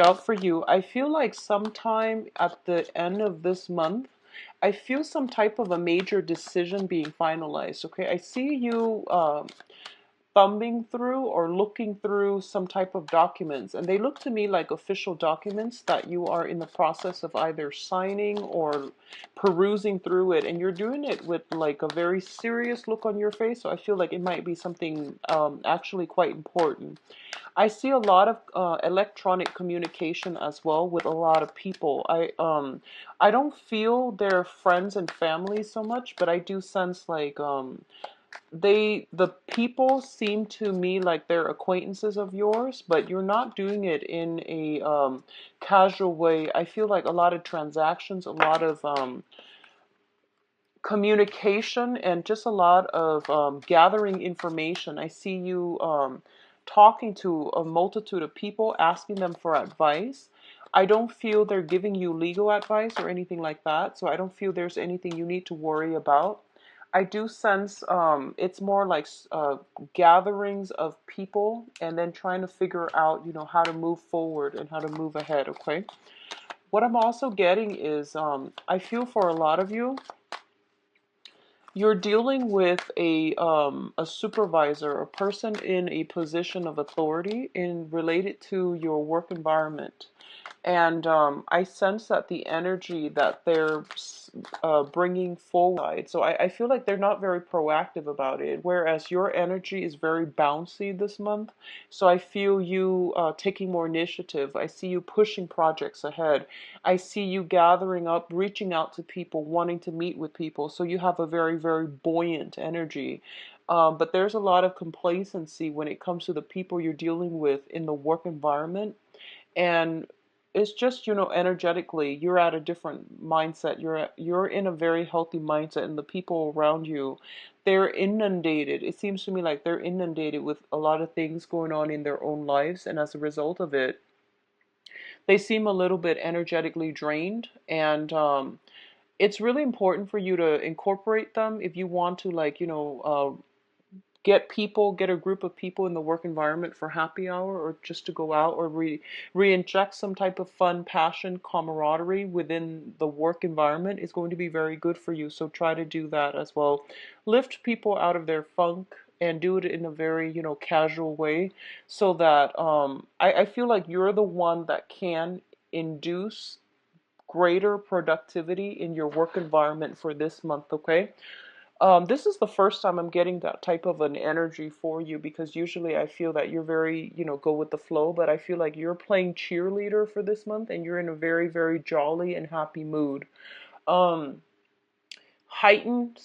Out for you. I feel like sometime at the end of this month, I feel some type of a major decision being finalized. Okay, I see you thumbing through or looking through some type of documents, and they look to me like official documents that you are in the process of either signing or perusing through it, and you're doing it with like a very serious look on your face. So I feel like it might be something actually quite important. I see a lot of electronic communication as well with a lot of people. I don't feel their friends and family so much, but I do sense like the people seem to me like they're acquaintances of yours, but you're not doing it in a casual way. I feel like a lot of transactions, a lot of communication, and just a lot of gathering information. I see you talking to a multitude of people, asking them for advice. I don't feel they're giving you legal advice or anything like that, so I don't feel there's anything you need to worry about. I do sense it's more like gatherings of people and then trying to figure out, how to move forward and how to move ahead, okay? What I'm also getting is I feel for a lot of you, you're dealing with a supervisor, a person in a position of authority in related to your work environment. And I sense that the energy that they're bringing forward. So I feel like they're not very proactive about it, whereas your energy is very bouncy this month. So I feel you taking more initiative. I see you pushing projects ahead. I see you gathering up, reaching out to people, wanting to meet with people. So you have a very, very buoyant energy. But there's a lot of complacency when it comes to the people you're dealing with in the work environment. And it's just, energetically you're at a different mindset. You're in a very healthy mindset, and the people around you, they're inundated. It seems to me like they're inundated with a lot of things going on in their own lives, and as a result of it, they seem a little bit energetically drained. And it's really important for you to incorporate them if you want to, like, get a group of people in the work environment for happy hour, or just to go out, or re-inject some type of fun, passion, camaraderie within the work environment is going to be very good for you. So try to do that as well. Lift people out of their funk and do it in a very, casual way, so that I feel like you're the one that can induce greater productivity in your work environment for this month, okay? This is the first time I'm getting that type of an energy for you, because usually I feel that you're very, go with the flow, but I feel like you're playing cheerleader for this month and you're in a very, very jolly and happy mood. Um, Heightened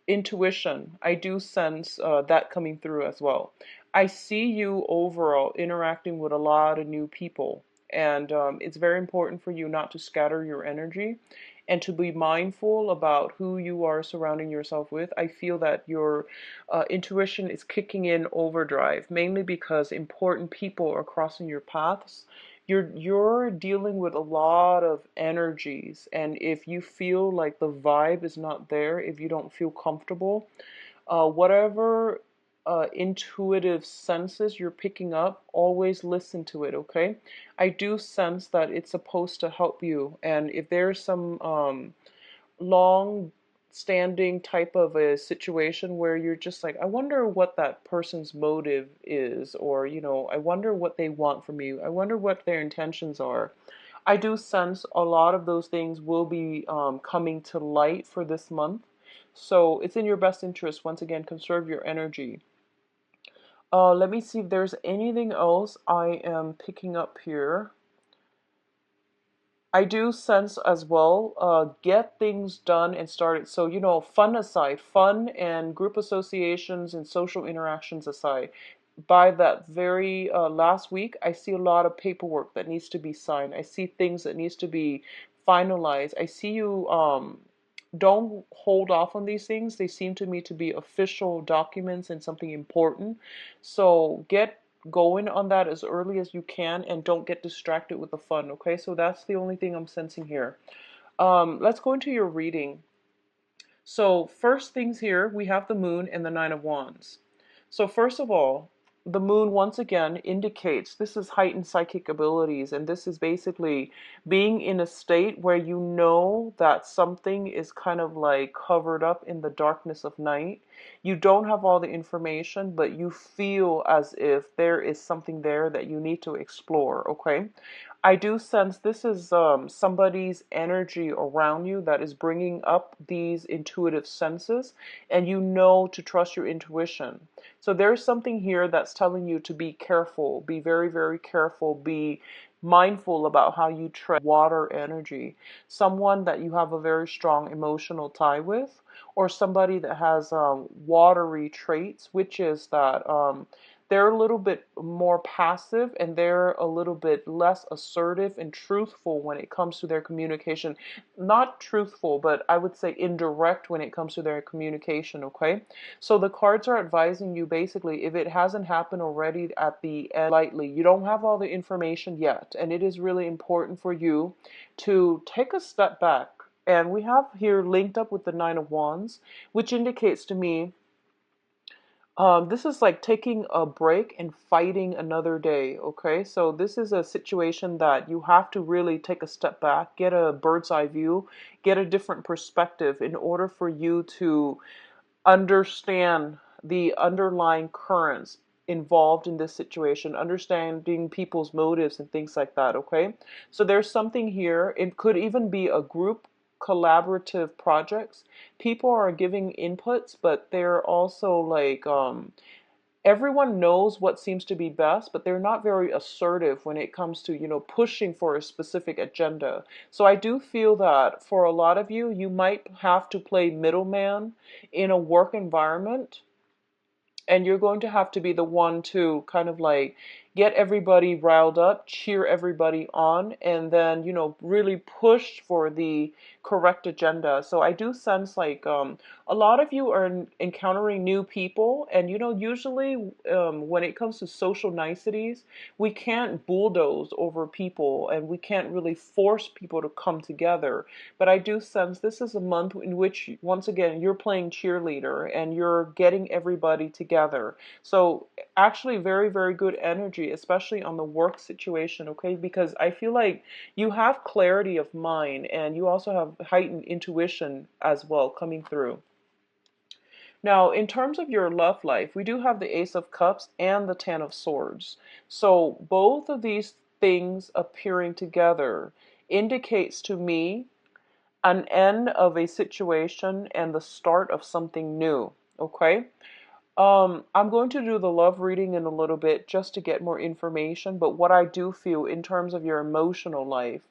intuition. I do sense that coming through as well. I see you overall interacting with a lot of new people, and it's very important for you not to scatter your energy and to be mindful about who you are surrounding yourself with. I feel that your intuition is kicking in overdrive, mainly because important people are crossing your paths. You're dealing with a lot of energies, and if you feel like the vibe is not there, if you don't feel comfortable, whatever intuitive senses you're picking up, always listen to it, okay? I do sense that it's supposed to help you, and if there's some long standing type of a situation where you're just like, I wonder what that person's motive is, or, I wonder what they want from you, I wonder what their intentions are. I do sense a lot of those things will be coming to light for this month. So it's in your best interest, once again, conserve your energy. Let me see if there's anything else I am picking up here. I do sense as well, get things done and started. So, fun aside, fun and group associations and social interactions aside, by that very last week, I see a lot of paperwork that needs to be signed. I see things that needs to be finalized. I see you don't hold off on these things. They seem to me to be official documents and something important. So get going on that as early as you can, and don't get distracted with the fun, okay? So that's the only thing I'm sensing here. Let's go into your reading. So first things here, we have the moon and the nine of wands. So first of all, the moon once again indicates this is heightened psychic abilities, and this is basically being in a state where you know that something is kind of like covered up in the darkness of night. You don't have all the information, but you feel as if there is something there that you need to explore, okay? I do sense this is somebody's energy around you that is bringing up these intuitive senses, and you know to trust your intuition. So there's something here that's telling you to be careful, be very, very careful, be mindful about how you tread water energy. Someone that you have a very strong emotional tie with, or somebody that has watery traits, which is that they're a little bit more passive and they're a little bit less assertive and truthful when it comes to their communication. Not truthful, but I would say indirect when it comes to their communication, okay? So the cards are advising you basically, if it hasn't happened already at the end, lightly, you don't have all the information yet, and it is really important for you to take a step back. And we have here linked up with the Nine of Wands, which indicates to me this is like taking a break and fighting another day, okay? So this is a situation that you have to really take a step back, get a bird's eye view, get a different perspective in order for you to understand the underlying currents involved in this situation, understanding people's motives and things like that, okay? So there's something here. It could even be a group collaborative projects. People are giving inputs, but they're also like everyone knows what seems to be best, but they're not very assertive when it comes to, pushing for a specific agenda. So I do feel that for a lot of you, you might have to play middleman in a work environment, and you're going to have to be the one to kind of like get everybody riled up, cheer everybody on, and then, really push for the correct agenda. So I do sense like a lot of you are encountering new people, and usually when it comes to social niceties, we can't bulldoze over people and we can't really force people to come together. But I do sense this is a month in which, once again, you're playing cheerleader and you're getting everybody together. So actually very, very good energy, especially on the work situation, okay? Because I feel like you have clarity of mind and you also have heightened intuition as well coming through. Now, in terms of your love life, we do have the Ace of Cups and the Ten of Swords. So both of these things appearing together indicates to me an end of a situation and the start of something new, okay? I'm going to do the love reading in a little bit just to get more information, but what I do feel in terms of your emotional life,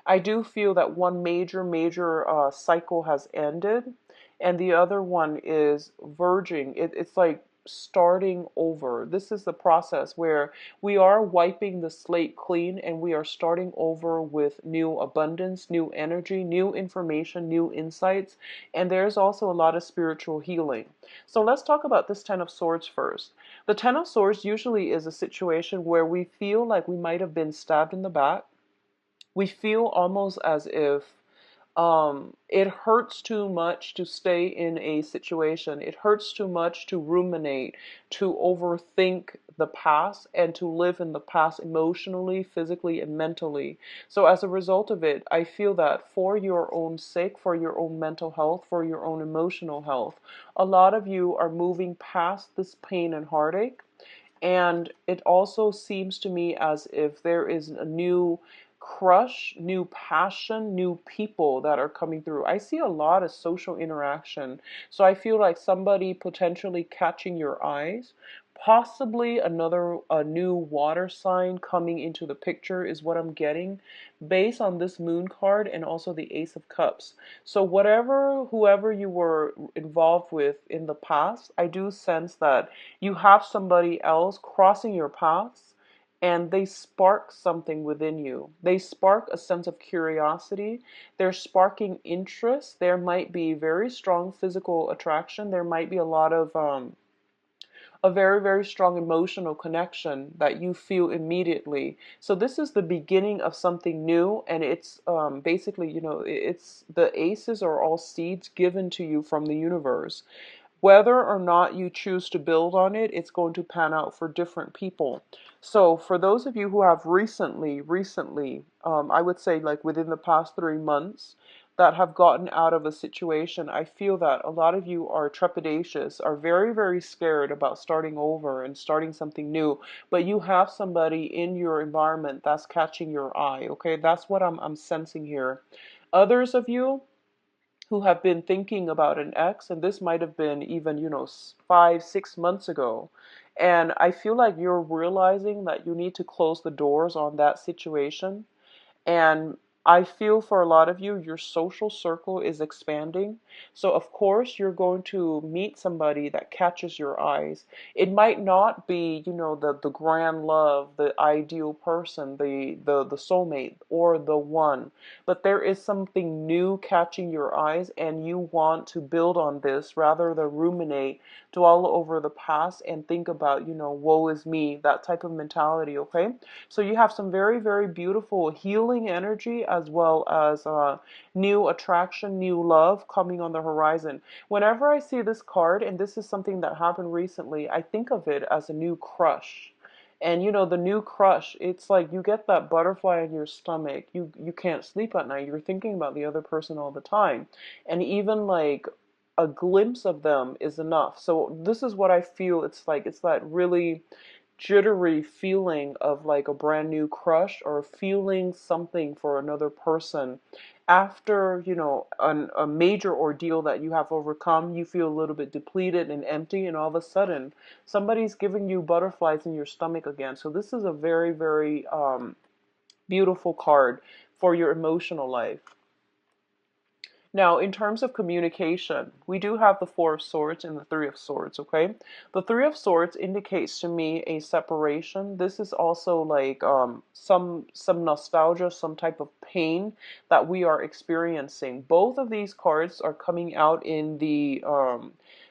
I do feel that one major cycle has ended, and the other one is verging. It's like starting over. This is the process where we are wiping the slate clean and we are starting over with new abundance, new energy, new information, new insights, and there's also a lot of spiritual healing. So let's talk about this Ten of Swords first. The Ten of Swords usually is a situation where we feel like we might have been stabbed in the back. We feel almost as if it hurts too much to stay in a situation. It hurts too much to ruminate, to overthink the past, and to live in the past emotionally, physically, and mentally. So as a result of it, I feel that for your own sake, for your own mental health, for your own emotional health, a lot of you are moving past this pain and heartache. And it also seems to me as if there is a new crush, new passion, new people that are coming through. I see a lot of social interaction. So I feel like somebody potentially catching your eyes. Possibly a new water sign coming into the picture is what I'm getting based on this moon card and also the Ace of Cups. So whoever you were involved with in the past, I do sense that you have somebody else crossing your paths and they spark something within you. They spark a sense of curiosity. They're sparking interest. There might be very strong physical attraction. There might be a lot of a very, very strong emotional connection that you feel immediately. So this is the beginning of something new, and it's basically, it's the aces are all seeds given to you from the universe. Whether or not you choose to build on it, it's going to pan out for different people. So for those of you who have recently, I would say like within the past 3 months, that have gotten out of a situation, I feel that a lot of you are trepidatious, are very, very scared about starting over and starting something new, but you have somebody in your environment that's catching your eye, okay? That's what I'm sensing here. Others of you who have been thinking about an ex, and this might have been even, 5, 6 months ago. And I feel like you're realizing that you need to close the doors on that situation, and I feel for a lot of you, your social circle is expanding. So, of course, you're going to meet somebody that catches your eyes. It might not be, the grand love, the ideal person, the soulmate, or the one, but there is something new catching your eyes, and you want to build on this rather than ruminate, dwell over the past, and think about, woe is me, that type of mentality, okay? So you have some very, very beautiful healing energy as well as new attraction, new love coming on the horizon. Whenever I see this card, and this is something that happened recently, I think of it as a new crush. And the new crush, it's like you get that butterfly in your stomach. You can't sleep at night. You're thinking about the other person all the time. And even like a glimpse of them is enough. So this is what I feel it's like. It's that really jittery feeling of like a brand new crush or feeling something for another person after a major ordeal that you have overcome. You feel a little bit depleted and empty, and all of a sudden somebody's giving you butterflies in your stomach again. So this is a very, very beautiful card for your emotional life. Now, in terms of communication, we do have the Four of Swords and the Three of Swords, okay? The Three of Swords indicates to me a separation. This is also like some nostalgia, some type of pain that we are experiencing. Both of these cards are coming out in the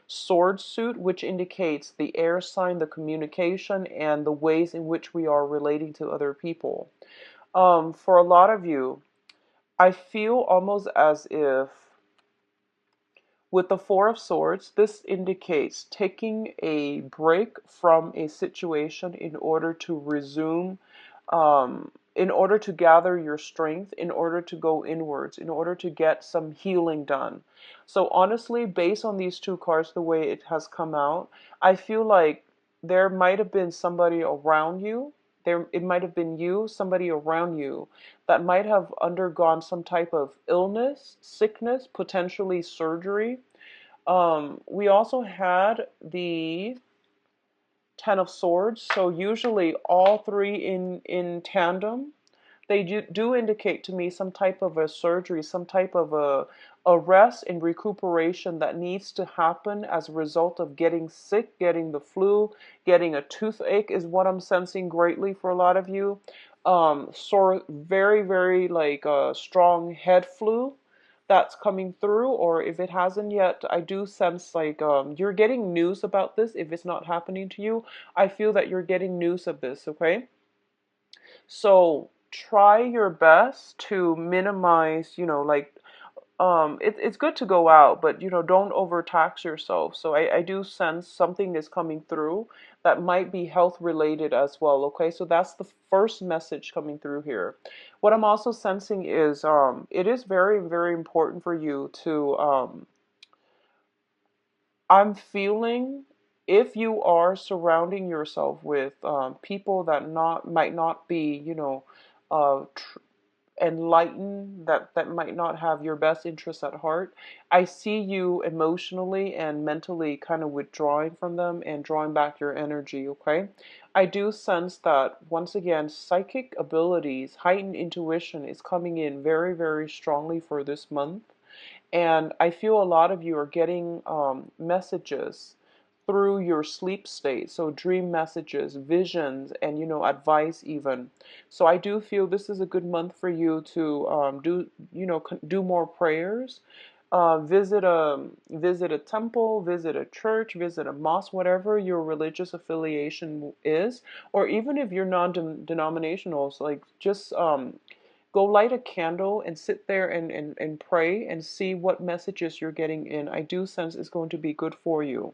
sword suit, which indicates the air sign, the communication, and the ways in which we are relating to other people. For a lot of you, I feel almost as if with the Four of Swords, this indicates taking a break from a situation in order to resume, in order to gather your strength, in order to go inwards, in order to get some healing done. So honestly, based on these two cards, the way it has come out, I feel like there might have been somebody around you. It might have been you, somebody around you that might have undergone some type of illness, sickness, potentially surgery. We also had the Ten of Swords, so usually all three in tandem, they do indicate to me some type of a surgery, some type of a rest and recuperation that needs to happen as a result of getting sick, getting the flu, getting a toothache is what I'm sensing greatly for a lot of you. Sore, very, very like strong head flu that's coming through, or if it hasn't yet, I do sense like you're getting news about this. If it's not happening to you, I feel that you're getting news of this, okay? So try your best to minimize, like it's good to go out, but don't overtax yourself. So I do sense something is coming through that might be health related as well. Okay, so that's the first message coming through here. What I'm also sensing is it is very, very important for you to I'm feeling if you are surrounding yourself with people that not might not be, enlightened, that might not have your best interests at heart, I see you emotionally and mentally kind of withdrawing from them and drawing back your energy, okay? I do sense that, once again, psychic abilities, heightened intuition is coming in very, very strongly for this month. And I feel a lot of you are getting messages through your sleep state. So dream messages, visions, and advice even. So I do feel this is a good month for you to do more prayers. Visit a temple, visit a church, visit a mosque, whatever your religious affiliation is, or even if you're non-denominational, so like just go light a candle and sit there and pray and see what messages you're getting in. I do sense it's going to be good for you.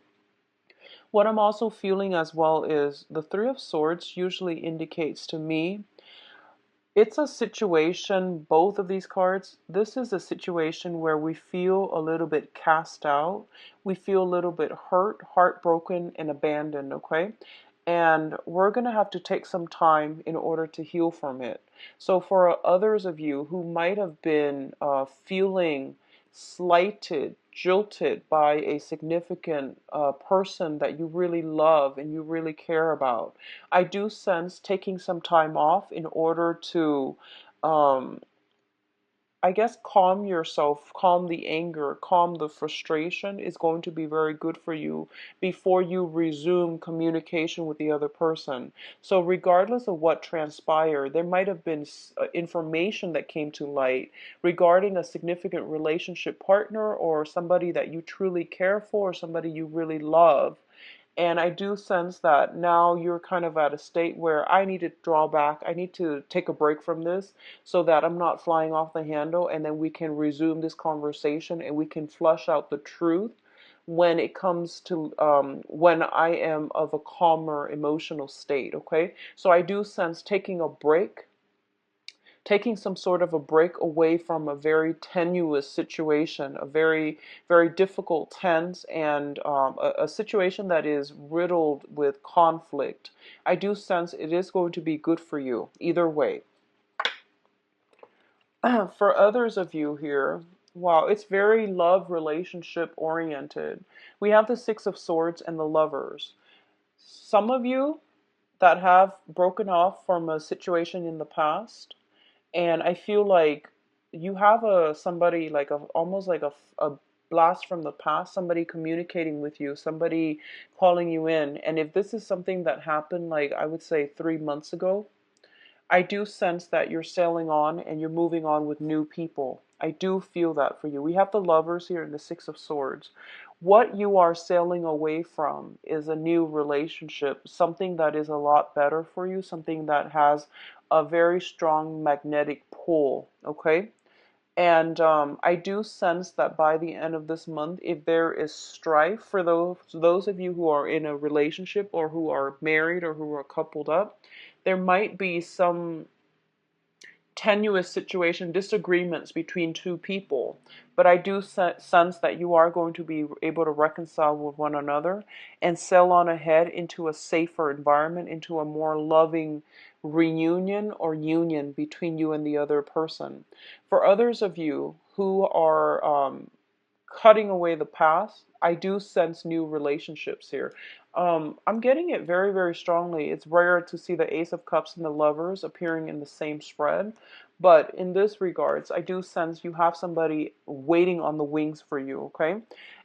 What I'm also feeling as well is the Three of Swords usually indicates to me it's a situation, both of these cards, this is a situation where we feel a little bit cast out. We feel a little bit hurt, heartbroken, and abandoned, okay? And we're going to have to take some time in order to heal from it. So for others of you who might have been feeling slighted, jilted by a significant person that you really love and you really care about, I do sense taking some time off in order to, um, I guess, calm yourself, calm the anger, calm the frustration is going to be very good for you before you resume communication with the other person. So, regardless of what transpired, there might have been information that came to light regarding a significant relationship partner or somebody that you truly care for or somebody you really love. And I do sense that now you're kind of at a state where I need to draw back. I need to take a break from this so that I'm not flying off the handle. And then we can resume this conversation and we can flush out the truth when it comes to when I am of a calmer emotional state. Okay. So I do sense taking a break, taking some sort of a break away from a very tenuous situation, a very, very difficult, tense, and a situation that is riddled with conflict. I do sense it is going to be good for you either way. For others of you here, wow, it's very love relationship oriented. We have the Six of Swords and the Lovers. Some of you that have broken off from a situation in the past, and I feel like you have a somebody like a almost like a blast from the past, somebody communicating with you, somebody calling you in. And if this is something that happened, like I would say 3 months ago, I do sense that you're sailing on and you're moving on with new people. I do feel that for you. We have the Lovers here and the Six of Swords. What you are sailing away from is a new relationship, something that is a lot better for you, something that has a very strong magnetic pull, okay? And I do sense that by the end of this month, if there is strife for those of you who are in a relationship or who are married or who are coupled up, there might be some tenuous situation, disagreements between two people. But I do sense that you are going to be able to reconcile with one another and sail on ahead into a safer environment, into a more loving reunion or union between you and the other person. For others of you who are cutting away the past, I do sense new relationships here. I'm getting it very, very strongly. It's rare to see the Ace of Cups and the Lovers appearing in the same spread. But in this regards, I do sense you have somebody waiting on the wings for you, okay?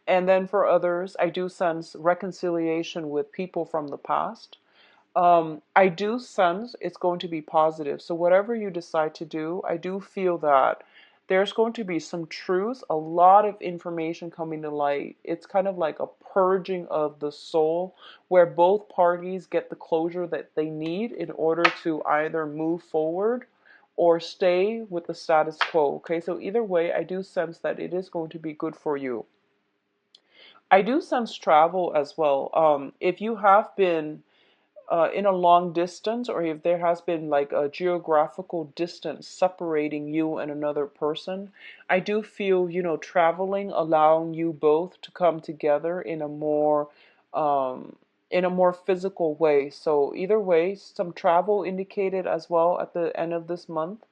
And then for others, I do sense reconciliation with people from the past. I do sense it's going to be positive. So whatever you decide to do, I do feel that there's going to be some truth, a lot of information coming to light. It's kind of like a purging of the soul where both parties get the closure that they need in order to either move forward or stay with the status quo. Okay, so either way, I do sense that it is going to be good for you. I do sense travel as well. If you have been in a long distance, or if there has been like a geographical distance separating you and another person, I do feel, traveling, allowing you both to come together um, in a more physical way. So either way, some travel indicated as well at the end of this month.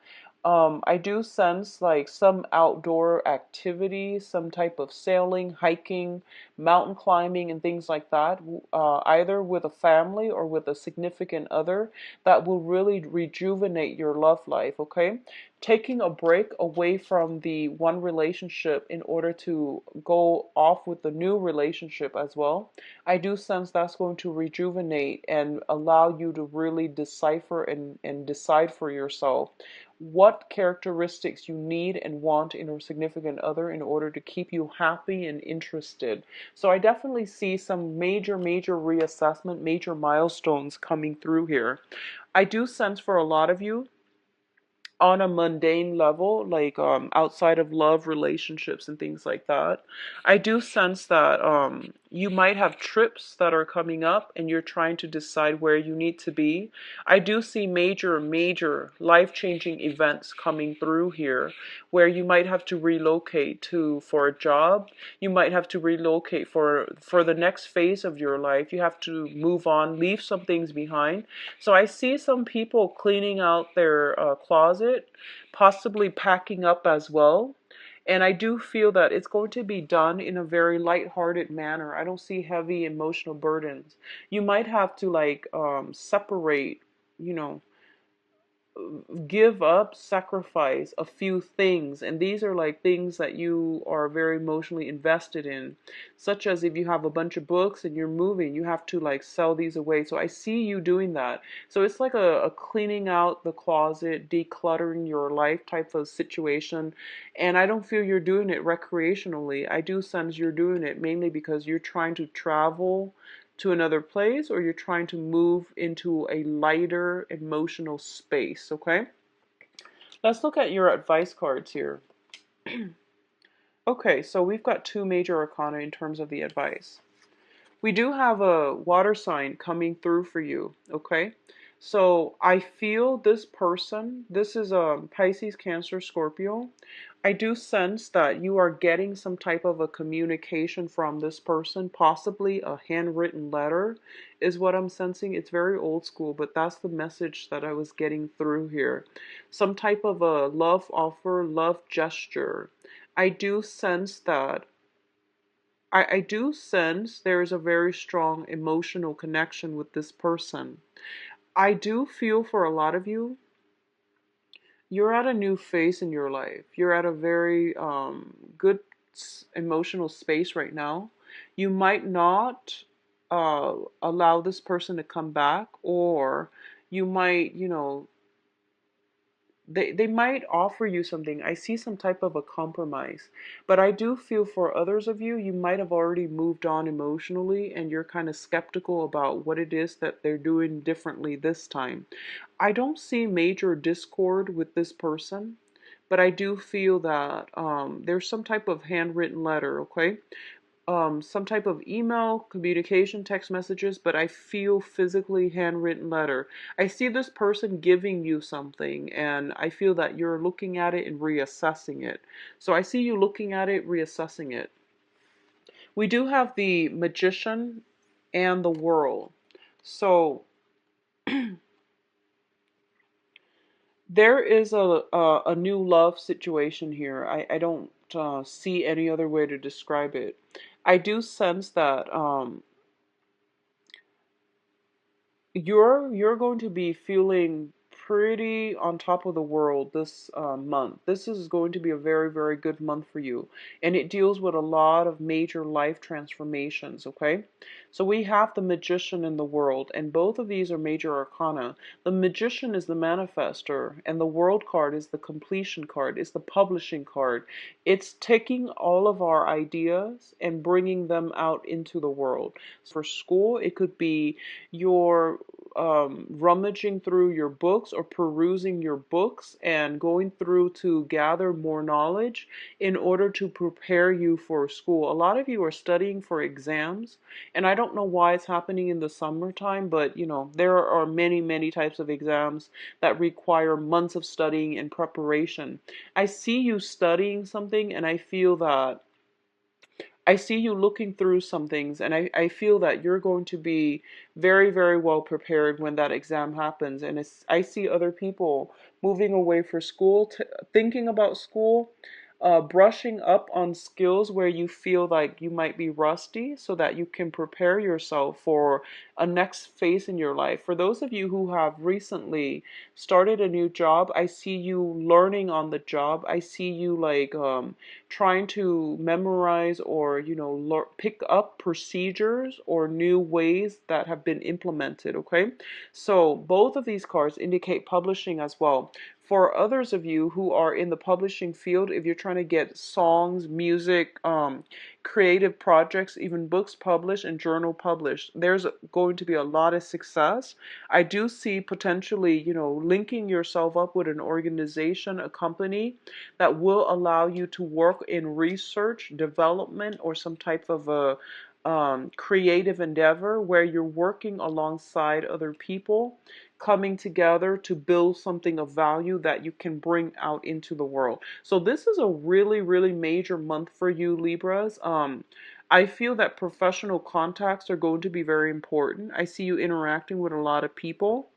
I do sense like some outdoor activity, some type of sailing, hiking, mountain climbing, and things like that, either with a family or with a significant other, that will really rejuvenate your love life, okay? Taking a break away from the one relationship in order to go off with the new relationship as well. I do sense that's going to rejuvenate and allow you to really decipher and decide for yourself what characteristics you need and want in a significant other in order to keep you happy and interested. So I definitely see some major, major reassessment, major milestones coming through here. I do sense for a lot of you, on a mundane level, like outside of love, relationships, and things like that, I do sense that you might have trips that are coming up and you're trying to decide where you need to be. I do see major life-changing events coming through here where you might have to relocate to for a job. You might have to relocate for the next phase of your life. You have to move on, leave some things behind. So I see some people cleaning out their closet, possibly packing up as well. And I do feel that it's going to be done in a very lighthearted manner. I don't see heavy emotional burdens. You might have to like separate, you know, give up, sacrifice a few things, and these are like things that you are very emotionally invested in, such as if you have a bunch of books and you're moving, you have to like sell these away. So I see you doing that. So it's like a cleaning out the closet, decluttering your life type of situation. And I don't feel you're doing it recreationally. I do sense you're doing it mainly because you're trying to travel to another place, or you're trying to move into a lighter emotional space, okay? Let's look at your advice cards here. Okay, so we've got two major arcana in terms of the advice. We do have a water sign coming through for you, okay? So I feel this person, this is a Pisces, Cancer, Scorpio. I do sense that you are getting some type of a communication from this person, possibly a handwritten letter is what I'm sensing. It's very old school, but that's the message that I was getting through here. Some type of a love offer, love gesture. I do sense that I do sense there is a very strong emotional connection with this person. I do feel for a lot of you, you're at a new phase in your life. You're at a very good emotional space right now. You might not allow this person to come back, or you might, you know, they might offer you something. I see some type of a compromise. But I do feel for others of you, you might have already moved on emotionally and you're kind of skeptical about what it is that they're doing differently this time. I don't see major discord with this person, but I do feel that there's some type of handwritten letter, okay? Some type of email, communication, text messages, but I feel physically handwritten letter. I see this person giving you something, and I feel that you're looking at it and reassessing it. So I see you looking at it, reassessing it. We do have the Magician and the World. So there is a new love situation here. I don't see any other way to describe it. I do sense that you're going to be feeling pretty on top of the world this month. This is going to be a very good month for you, and it deals with a lot of major life transformations, okay? So we have the Magician in the World, and both of these are major arcana. The Magician is the manifester, and the World card is the completion card, is the publishing card. It's taking all of our ideas and bringing them out into the world. For school, it could be your rummaging through your books or perusing your books and going through to gather more knowledge in order to prepare you for school. A lot of you are studying for exams, and I don't know why it's happening in the summertime, but you know, there are many types of exams that require months of studying and preparation. I see you studying something, and I feel that I see you looking through some things, and I feel that you're going to be very well prepared when that exam happens. And I see other people moving away for school, thinking about school, brushing up on skills where you feel like you might be rusty so that you can prepare yourself for a next phase in your life. For those of you who have recently started a new job, I see you learning on the job. I see you like trying to memorize or pick up procedures or new ways that have been implemented, okay? So both of these cards indicate publishing as well. For others of you who are in the publishing field, if you're trying to get songs, music, creative projects, even books published and journal published, there's going to be a lot of success. I do see potentially, linking yourself up with an organization, a company that will allow you to work in research, development, or some type of a creative endeavor where you're working alongside other people, coming together to build something of value that you can bring out into the world. So this is a really, really major month for you, Libras. I feel that professional contacts are going to be very important. I see you interacting with a lot of people.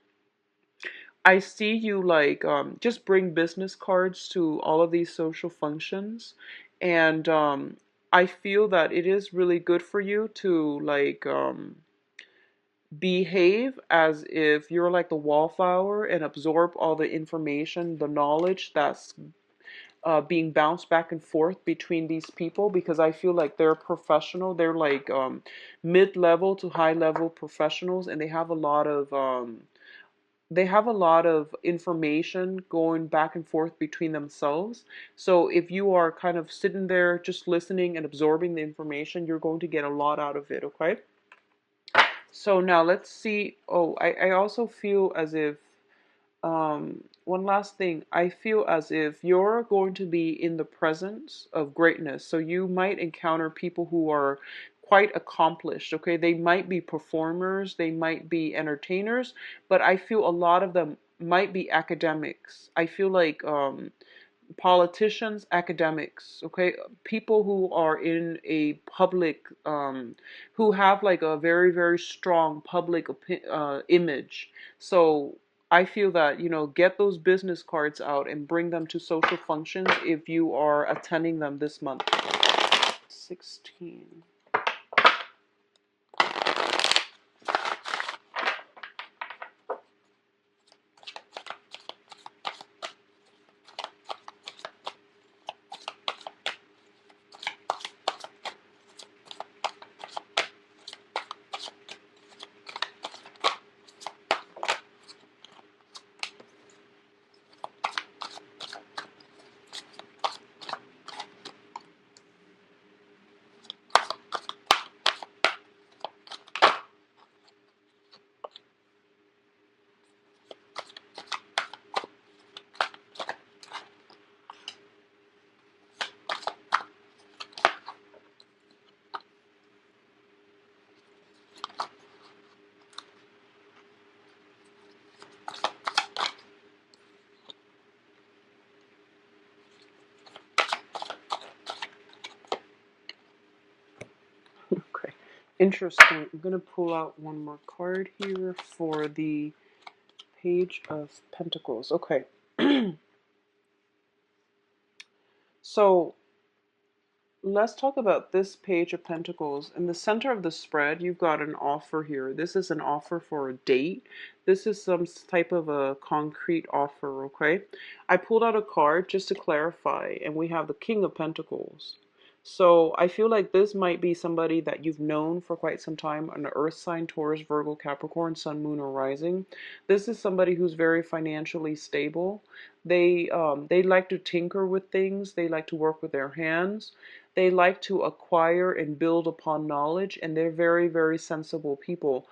I see you like just bring business cards to all of these social functions, and I feel that it is really good for you to like behave as if you're like the wallflower and absorb all the information, the knowledge that's being bounced back and forth between these people, because I feel like they're professional. They're like mid-level to high-level professionals, and they have a lot of information going back and forth between themselves. So if you are kind of sitting there just listening and absorbing the information, you're going to get a lot out of it, okay? So now let's see. Oh, I also feel as if, one last thing, I feel as if you're going to be in the presence of greatness. So you might encounter people who are quite accomplished, okay? They might be performers, they might be entertainers, but I feel a lot of them might be academics. I feel like politicians, academics, okay, people who are in a public, who have like a very, very strong public image. So I feel that, get those business cards out and bring them to social functions if you are attending them this month. 16. Okay, interesting. I'm gonna pull out one more card here for the Page of Pentacles. Okay. So let's talk about this Page of Pentacles. In the center of the spread, you've got an offer here. This is an offer for a date. This is some type of a concrete offer, okay? I pulled out a card just to clarify, and we have the King of Pentacles. So I feel like this might be somebody that you've known for quite some time, an earth sign, Taurus, Virgo, Capricorn, Sun, Moon, or Rising. This is somebody who's very financially stable. They like to tinker with things. They like to work with their hands. They like to acquire and build upon knowledge, and they're very, very sensible people.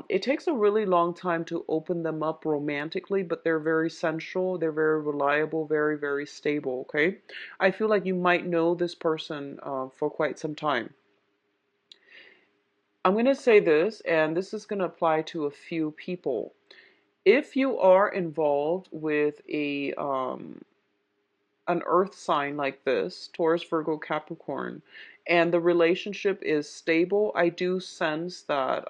It takes a really long time to open them up romantically, but they're very sensual, they're very reliable, very, very stable, okay? I feel like you might know this person for quite some time. I'm going to say this, and this is going to apply to a few people. If you are involved with an earth sign like this, Taurus, Virgo, Capricorn, and the relationship is stable, I do sense that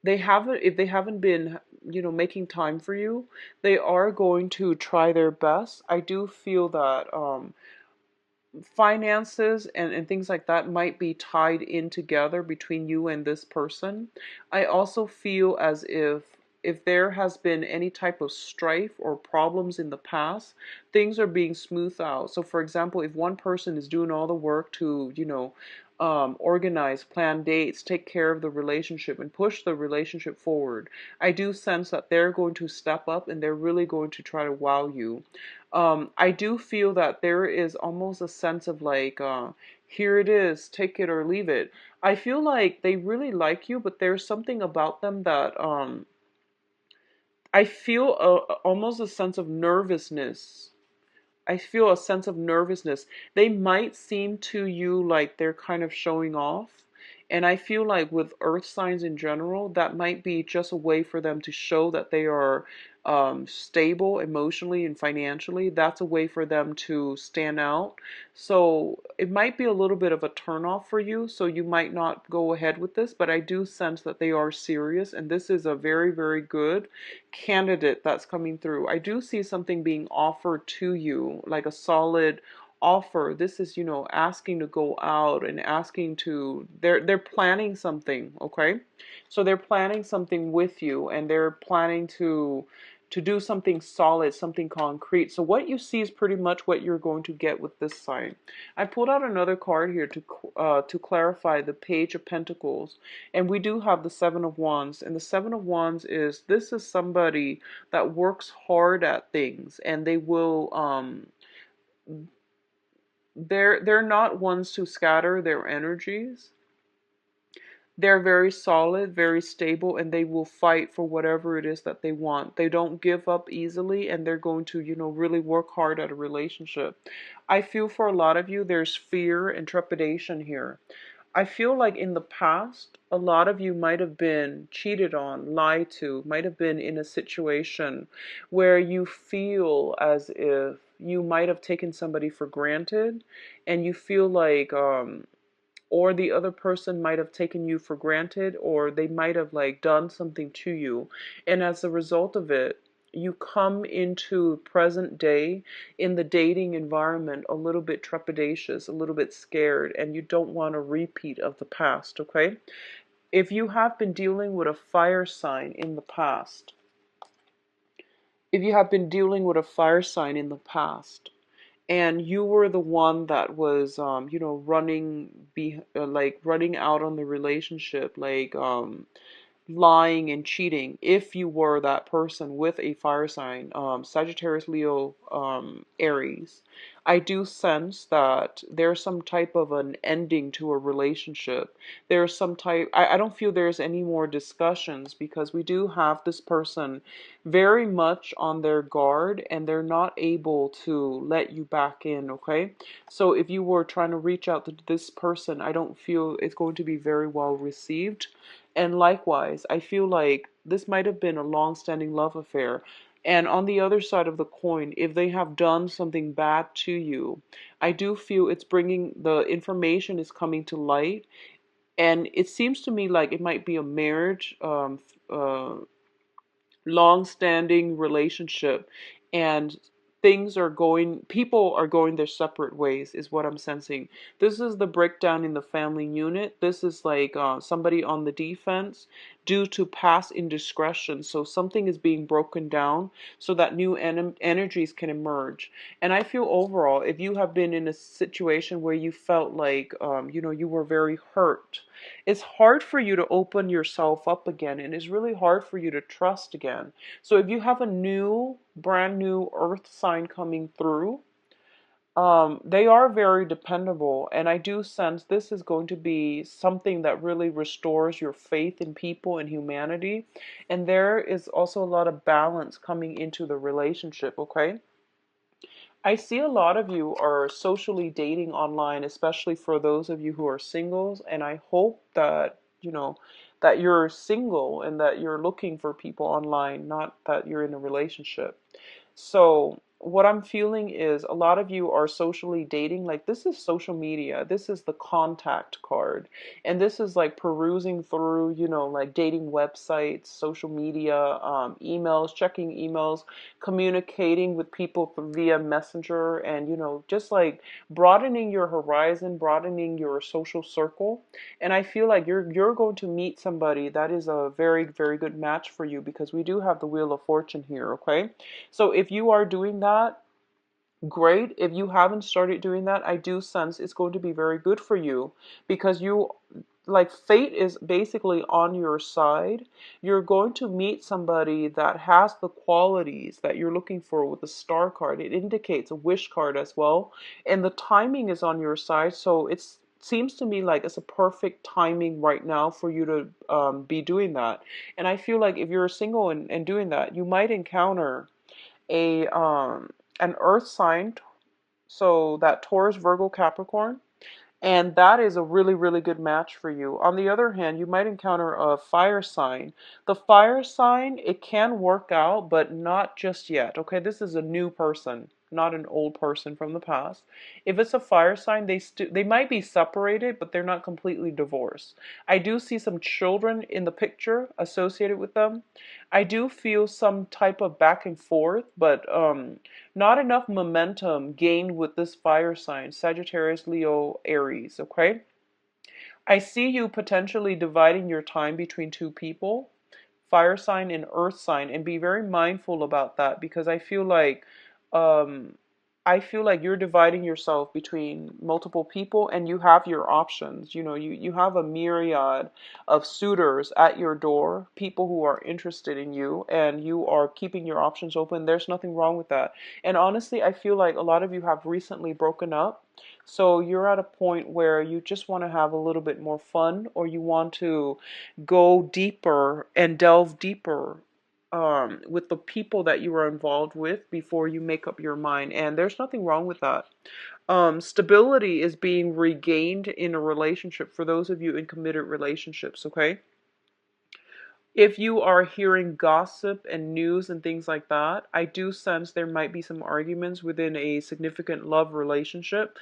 they haven't, if they haven't been, making time for you, they are going to try their best. I do feel that finances and things like that might be tied in together between you and this person. I also feel as if there has been any type of strife or problems in the past, things are being smoothed out. So for example, if one person is doing all the work to, organize, plan dates, take care of the relationship, and push the relationship forward. I do sense that they're going to step up and they're really going to try to wow you. I do feel that there is almost a sense of like, here it is, take it or leave it. I feel like they really like you, but there's something about them that I feel almost a sense of nervousness. I feel a sense of nervousness. They might seem to you like they're kind of showing off. And I feel like with earth signs in general, that might be just a way for them to show that they are stable emotionally and financially. That's a way for them to stand out. So it might be a little bit of a turnoff for you. So you might not go ahead with this, but I do sense that they are serious. And this is a very, very good candidate that's coming through. I do see something being offered to you, like a solid offer. This is, asking to go out and asking to they're planning something, okay? So they're planning something with you and they're planning to do something solid, something concrete. So what you see is pretty much what you're going to get with this sign. I pulled out another card here to clarify the Page of Pentacles, and we do have the Seven of Wands. And the Seven of Wands is this is somebody that works hard at things, and they will they're not ones to scatter their energies. They're very solid, very stable, and they will fight for whatever it is that they want. They don't give up easily, and they're going to, really work hard at a relationship. I feel for a lot of you, there's fear and trepidation here. I feel like in the past, a lot of you might have been cheated on, lied to, might have been in a situation where you feel as if you might have taken somebody for granted, and you feel like, or the other person might have taken you for granted, or they might have like done something to you, and as a result of it, you come into present day in the dating environment a little bit trepidatious, a little bit scared, and you don't want a repeat of the past, okay? If you have been dealing with a fire sign in the past, if you have been dealing with a fire sign in the past, and you were the one that was like running out on the relationship, like lying and cheating, if you were that person with a fire sign, Sagittarius, Leo, Aries, I do sense that there's some type of an ending to a relationship. There's some type, I don't feel there's any more discussions, because we do have this person very much on their guard and they're not able to let you back in, okay? So if you were trying to reach out to this person, I don't feel it's going to be very well received. And likewise, I feel like this might have been a long-standing love affair. And on the other side of the coin, if they have done something bad to you, I do feel it's bringing, the information is coming to light. And it seems to me like it might be a marriage, long-standing relationship, and people are going their separate ways, is what I'm sensing. This is the breakdown in the family unit. This is like somebody on the defense due to past indiscretion. So something is being broken down so that new energies can emerge. And I feel overall, if you have been in a situation where you felt like you were very hurt, it's hard for you to open yourself up again, and it's really hard for you to trust again. So if you have a brand new earth sign coming through, they are very dependable, and I do sense this is going to be something that really restores your faith in people and humanity. And there is also a lot of balance coming into the relationship, okay? I see a lot of you are socially dating online, especially for those of you who are singles, and I hope that, that you're single and that you're looking for people online, not that you're in a relationship. So what I'm feeling is a lot of you are socially dating. Like, this is social media. This is the contact card. And this is like perusing through, like dating websites, social media, emails, checking emails, communicating with people via messenger, and, just like broadening your horizon, broadening your social circle. And I feel like you're going to meet somebody that is a very, very good match for you, because we do have the Wheel of Fortune here, okay? So if you are doing that, great. If you haven't started doing that, I do sense it's going to be very good for you because you, like, fate is basically on your side. You're going to meet somebody that has the qualities that you're looking for with the star card. It indicates a wish card as well, and the timing is on your side. So it's seems to me like it's a perfect timing right now for you to be doing that. And I feel like if you're single and doing that, you might encounter a an earth sign, so that Taurus, Virgo, Capricorn, and that is a really, really good match for you. On the other hand, you might encounter a fire sign. The fire sign, it can work out, but not just yet. Okay, this is a new person, not an old person from the past. If it's a fire sign, they might be separated, but they're not completely divorced. I do see some children in the picture associated with them. I do feel some type of back and forth, but not enough momentum gained with this fire sign, Sagittarius, Leo, Aries, okay? I see you potentially dividing your time between two people, fire sign and earth sign, and be very mindful about that because um I feel like you're dividing yourself between multiple people and you have your options. You have a myriad of suitors at your door, people who are interested in you, and you are keeping your options open. There's nothing wrong with that. And honestly, I feel like a lot of you have recently broken up. So you're at a point where you just want to have a little bit more fun, or you want to go deeper and delve deeper with the people that you are involved with before you make up your mind. And there's nothing wrong with that. Stability is being regained in a relationship for those of you in committed relationships, okay? If you are hearing gossip and news and things like that, I do sense there might be some arguments within a significant love relationship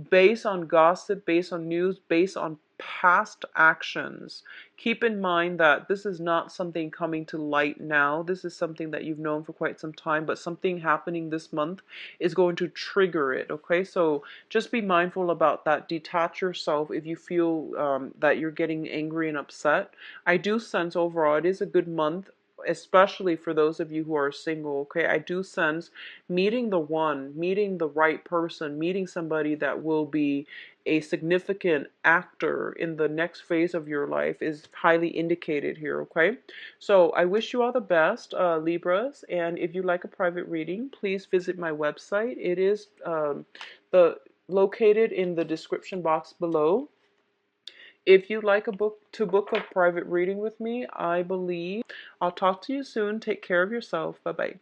based on gossip, based on news, based on past actions. Keep in mind that this is not something coming to light now. This is something that you've known for quite some time, but something happening this month is going to trigger it, okay? So just be mindful about that. Detach yourself if you feel that you're getting angry and upset. I do sense overall it is a good month, especially for those of you who are single, okay? I do sense meeting the one, meeting the right person, meeting somebody that will be a significant actor in the next phase of your life is highly indicated here, okay? So I wish you all the best, Libras, and if you like a private reading, please visit my website. It is the located in the description box below. If you'd like to book a private reading with me, I believe. I'll talk to you soon. Take care of yourself. Bye-bye.